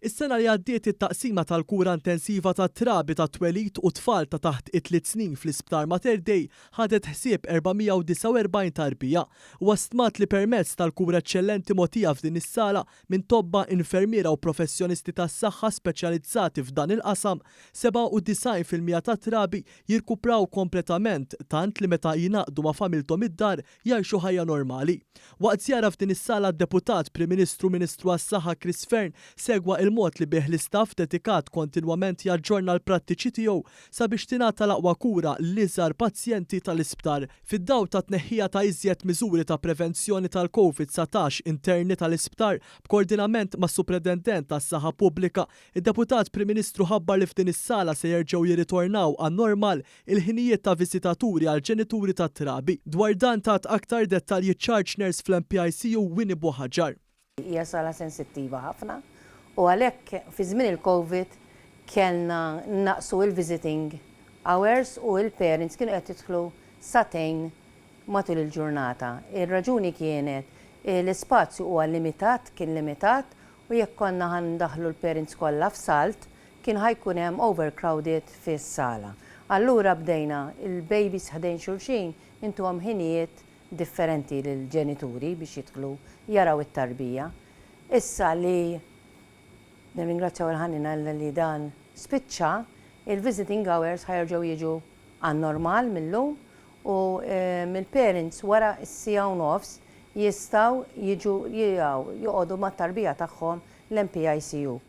Is-sena li għaddiet it-taqsima tal-kura intensiva tat-trabi ta' twelid u tfal ta' taħt it-3 snin fl-Isptar Mater Dei ħadet ħsieb 449 tarbija u stmat li permezz tal-kura eċċellenti mogħtija f'din is-sala minn tobba, infermiera u professjonisti tas-saħħa speċjalizzati f'dan il-qasam, 97% tat-trabi jirkupraw kompletament tant li meta jingħaqdu ma' familthom id-dar jgħixu ħajja normali. Waqt żjara f'din is-sala d-Deputat Prim Ministru għas-Saħħa Chris Fearn segwa il-mod li bih l-istaff dedikat kontinwament jaġġorna l-prattiċi tiegħu sabiex tingħata l-aqwa kura l-iżgħar pazjenti tal-isptar. Fid-dawl ta' tneħħija ta' iżjed miżuri ta' prevenzjoni tal-COVID-19 interni tal-isptar b'koordinament mas-Supredendent tas-Saħħa Pubblika, id-Deputat Prim Ministru ħabbar li f'din is-sala se jerġgħu jirritornaw għan-normal il-ħinijiet ta' viżitaturi għal ġenituri tat-trabi. Dwar dan tat aktar dettalji charge nurse fl-MPICU Winnie Buħaġar. Hija sala sensittiva ħafna u għalhekk fi żmien il-COVID kellna naqsu il-visiting hours u il-parents kienu qed jidħlu satejn matul il-ġurnata. Ir-raġuni kienet l-ispazju huwa limitat, kien limitat u jekk konna ħandaħlu l-parents kollha f'salt kien ħajkun hemm overcrowded fis-sala. Allura bdejna il-babies ħdejn xulxin intuhom ħinijiet differenti lill-ġenituri biex jidħlu jaraw it-tarbija. Issa li nirringrazzjaw il-ħanina li dan spiċċa, il-visiting hours ħajerġgħu jiġu għan-normal millum u mill-parents wara s-sija u nofs jistgħu jiġu joqogħdu mat-tarbija tagħhom l-MPICU.